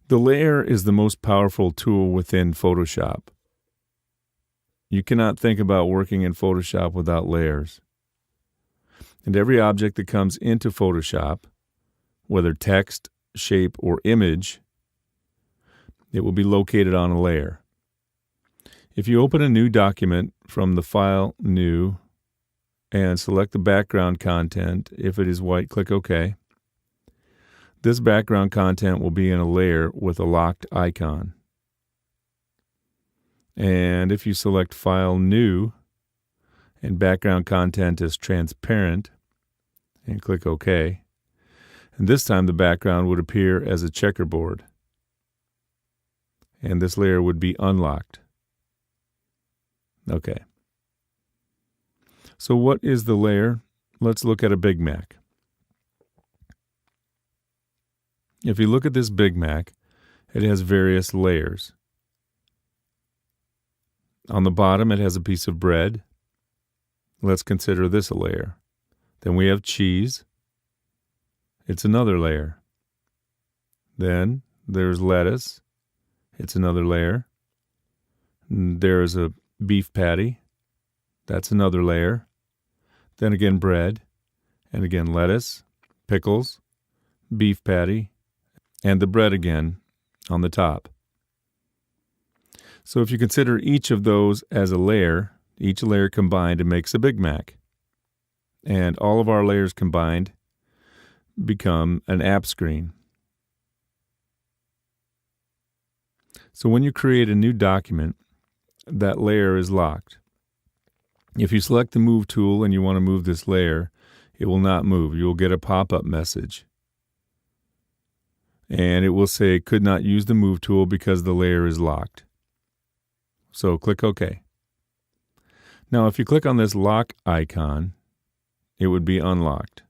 The layer is the most powerful tool within Photoshop. You cannot think about working in Photoshop without layers. And every object that comes into Photoshop, whether text, shape, or image, it will be located on a layer. If you open a new document from the File, New, and select the background content, if it is white, click OK. This background content will be in a layer with a locked icon. And if you select File, New, and background content is transparent, and click OK, and this time the background would appear as a checkerboard. And this layer would be unlocked. Okay. So what is the layer? Let's look at a Big Mac. If you look at this Big Mac, it has various layers. On the bottom, it has a piece of bread. Let's consider this a layer. Then we have cheese. It's another layer. Then there's lettuce. It's another layer. There's a beef patty. That's another layer. Then again bread. And again lettuce, pickles, beef patty, and the bread again on the top. So if you consider each of those as a layer, each layer combined, it makes a Big Mac. And all of our layers combined become an app screen. So when you create a new document, that layer is locked. If you select the Move tool and you want to move this layer, it will not move. You will get a pop-up message. And it will say, could not use the Move tool because the layer is locked. So click OK. Now if you click on this lock icon, it would be unlocked.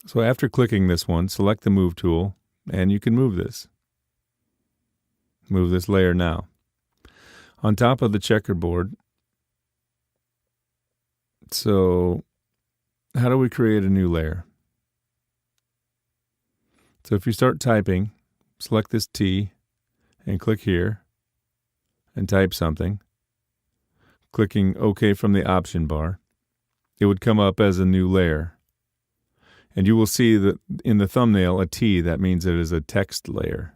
So after clicking this one, select the Move tool, and you can move this. Move this layer now. On top of the checkerboard, so how do we create a new layer? So if you start typing, select this T and click here and type something. Clicking OK from the option bar, it would come up as a new layer. And you will see that in the thumbnail, a T, that means it is a text layer.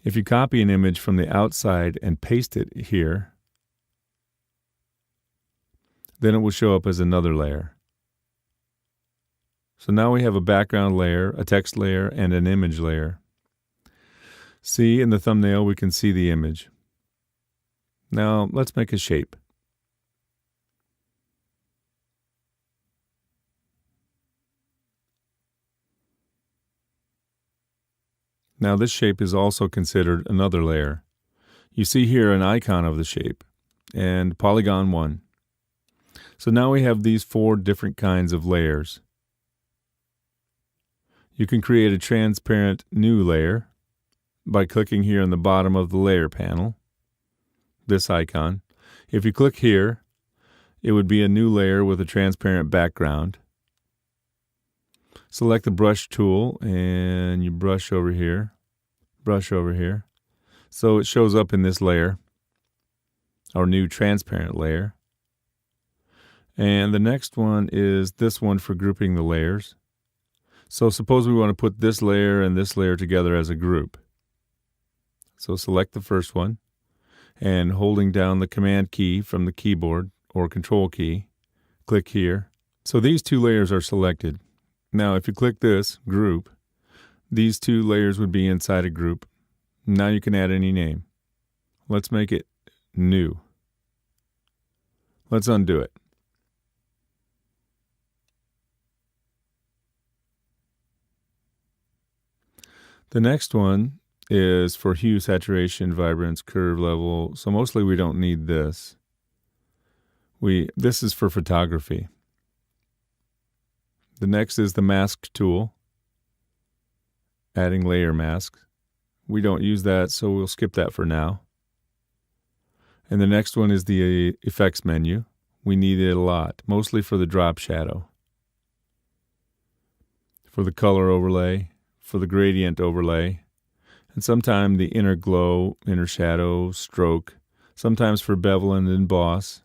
If you copy an image from the outside and paste it here, then it will show up as another layer. So now we have a background layer, a text layer, and an image layer. See, in the thumbnail, we can see the image. Now, let's make a shape. Now this shape is also considered another layer. You see here an icon of the shape and polygon 1. So now we have these 4 different kinds of layers. You can create a transparent new layer by clicking here on the bottom of the layer panel, this icon. If you click here, it would be a new layer with a transparent background. Select the brush tool and you brush over here. So it shows up in this layer, our new transparent layer. And the next one is this one for grouping the layers. So suppose we want to put this layer and this layer together as a group. So select the first one and holding down the Command key from the keyboard or Control key, click here. So these 2 layers are selected. Now if you click this, Group, these 2 layers would be inside a group. Now you can add any name. Let's make it New. Let's undo it. The next one is for hue, saturation, vibrance, curve level. So mostly we don't need this. This is for photography. The next is the mask tool, adding layer masks. We don't use that, so we'll skip that for now. And the next one is the effects menu. We need it a lot, mostly for the drop shadow. for the color overlay, for the gradient overlay, and sometimes the inner glow, inner shadow, stroke, sometimes for bevel and emboss.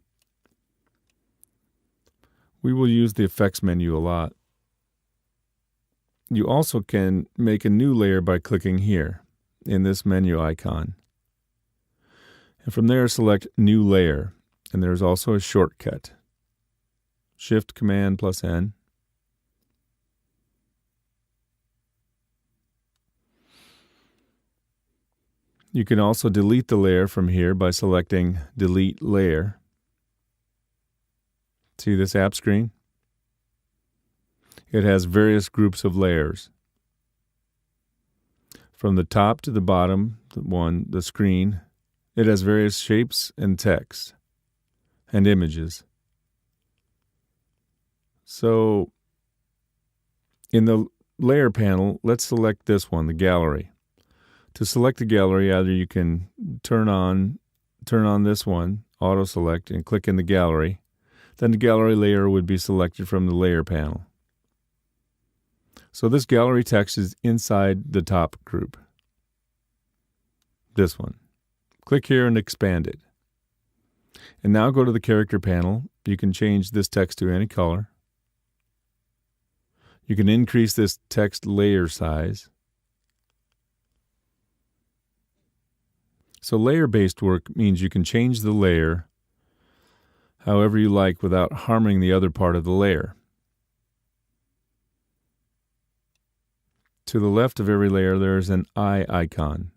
We will use the effects menu a lot. You also can make a new layer by clicking here in this menu icon. And from there, select New Layer. And there's also a shortcut. Shift Command plus N. You can also delete the layer from here by selecting Delete Layer. See this app screen? It has various groups of layers. From the top to the bottom, the screen, it has various shapes and text and images. So in the layer panel, let's select this one, the gallery. To select the gallery, either you can turn on this one, auto select, and click in the gallery. Then the gallery layer would be selected from the layer panel. So this gallery text is inside the top group. This one. Click here and expand it. And now go to the character panel. You can change this text to any color. You can increase this text layer size. So layer-based work means you can change the layer however you like without harming the other part of the layer. To the left of every layer, there is an eye icon.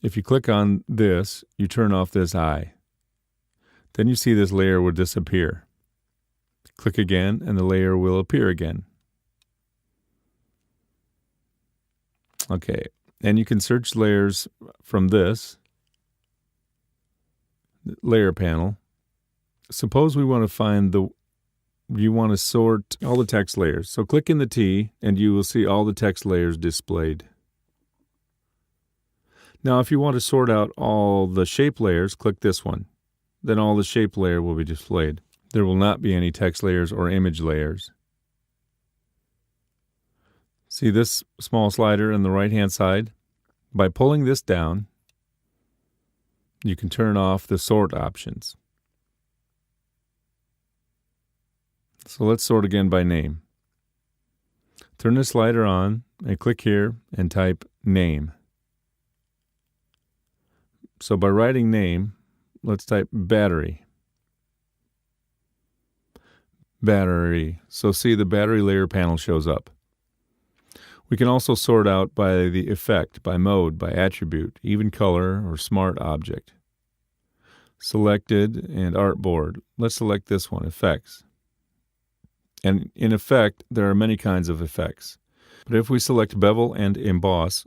If you click on this, you turn off this eye. Then you see this layer will disappear. Click again, and the layer will appear again. Okay, and you can search layers from this layer panel. Suppose we want to find you want to sort all the text layers. So click in the T and you will see all the text layers displayed. Now if you want to sort out all the shape layers, click this one. Then all the shape layer will be displayed. There will not be any text layers or image layers. See this small slider on the right-hand side? By pulling this down, you can turn off the sort options. So let's sort again by name. Turn the slider on and click here and type name. So by writing name, let's type battery. Battery. So see the battery layer panel shows up. We can also sort out by the effect, by mode, by attribute, even color, or smart object. Selected and artboard. Let's select this one, effects. And in effect, there are many kinds of effects. But if we select bevel and emboss,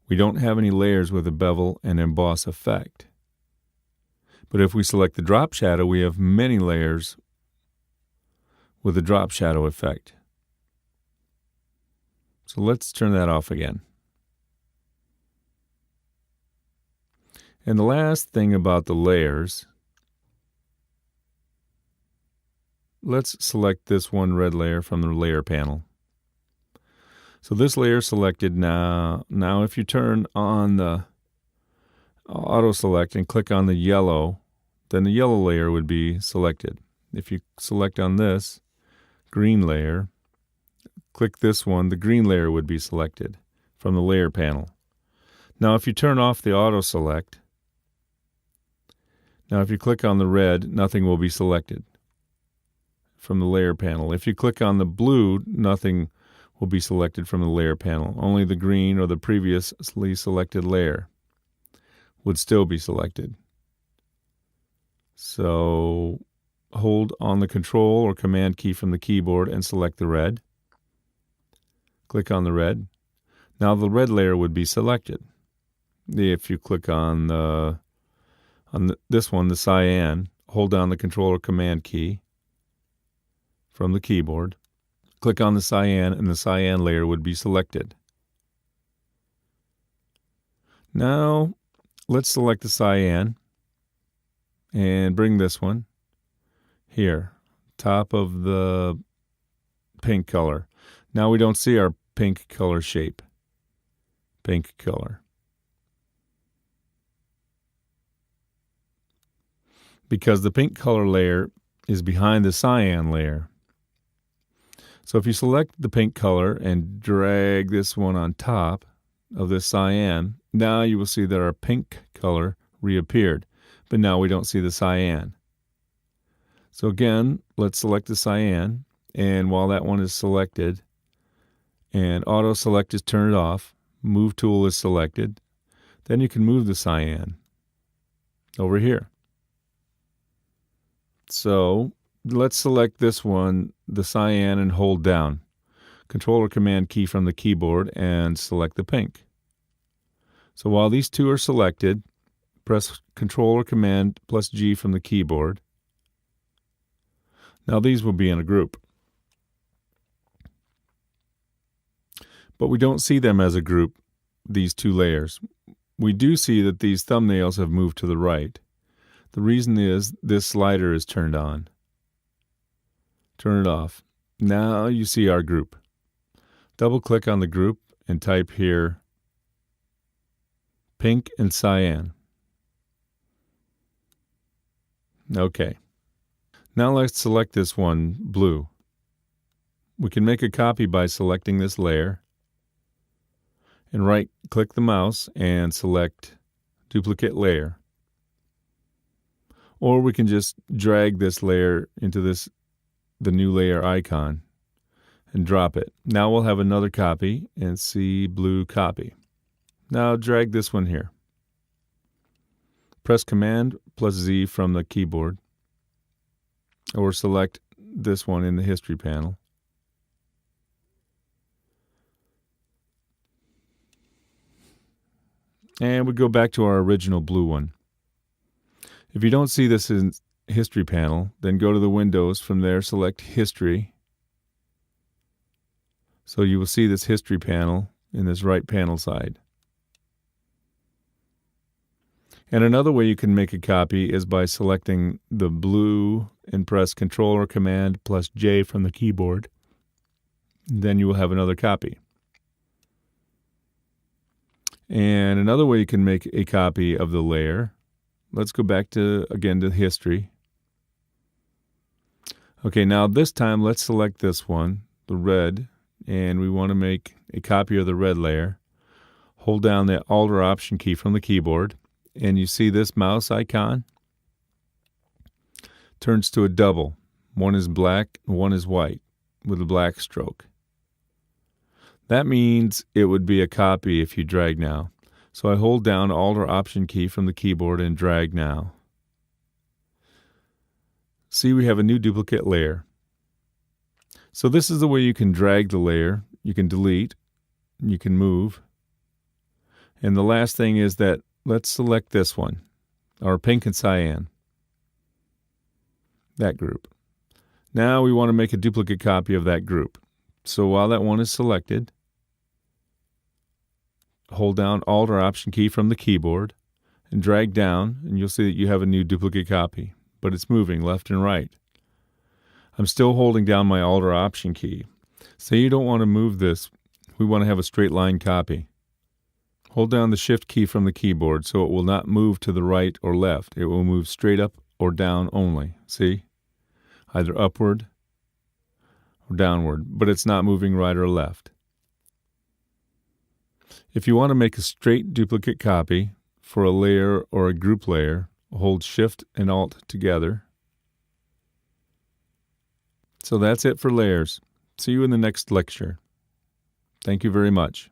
we don't have any layers with a bevel and emboss effect. But if we select the drop shadow, we have many layers with a drop shadow effect. So let's turn that off again. And the last thing about the layers, let's select this one red layer from the layer panel. So this layer selected now. Now if you turn on the auto select and click on the yellow, then the yellow layer would be selected. If you select on this green layer, click this one, the green layer would be selected from the layer panel. Now if you turn off the auto select, now if you click on the red, nothing will be selected from the layer panel. If you click on the blue, nothing will be selected from the layer panel. Only the green or the previously selected layer would still be selected. So hold on the Control or Command key from the keyboard and select the red. Click on the red. Now the red layer would be selected. If you click on this one, the cyan, hold down the Control or Command key from the keyboard. Click on the cyan and the cyan layer would be selected. Now let's select the cyan and bring this one here, top of the pink color. Now we don't see our pink color shape. Pink color. Because the pink color layer is behind the cyan layer. So if you select the pink color and drag this one on top of this cyan, now you will see that our pink color reappeared, but now we don't see the cyan. So again, let's select the cyan, and while that one is selected and auto select is turned off, move tool is selected, then you can move the cyan over here. So let's select this one, the cyan, and hold down Control or Command key from the keyboard and select the pink. So while these two are selected, press Control or Command plus G from the keyboard. Now these will be in a group. But we don't see them as a group, these two layers. We do see that these thumbnails have moved to the right. The reason is this slider is turned on. Turn it off. Now you see our group. Double click on the group and type here pink and cyan. Okay. Now let's select this one, blue. We can make a copy by selecting this layer and right click the mouse and select duplicate layer. Or we can just drag this layer into the new layer icon and drop it. Now we'll have another copy and see blue copy. Now drag this one here. Press Command plus Z from the keyboard or select this one in the history panel. And we go back to our original blue one. If you don't see this in History panel, then go to the Windows. From there, select History. So you will see this History panel in this right panel side. And another way you can make a copy is by selecting the blue and press Control or Command plus J from the keyboard. Then you will have another copy. And another way you can make a copy of the layer, let's go back again to History. Okay, now this time let's select this one, the red, and we want to make a copy of the red layer. Hold down the Alt or Option key from the keyboard, and you see this mouse icon turns to a double. One is black, one is white with a black stroke. That means it would be a copy if you drag now. So I hold down Alt or Option key from the keyboard and drag now. See, we have a new duplicate layer. So this is the way you can drag the layer. You can delete, you can move. And the last thing is that let's select this one, our pink and cyan, that group. Now we want to make a duplicate copy of that group. So while that one is selected, hold down Alt or Option key from the keyboard and drag down, and you'll see that you have a new duplicate copy, but it's moving left and right. I'm still holding down my Alt or Option key. Say you don't want to move this. We want to have a straight line copy. Hold down the Shift key from the keyboard so it will not move to the right or left. It will move straight up or down only. See? Either upward or downward, but it's not moving right or left. If you want to make a straight duplicate copy for a layer or a group layer, hold Shift and Alt together. So that's it for layers. See you in the next lecture. Thank you very much.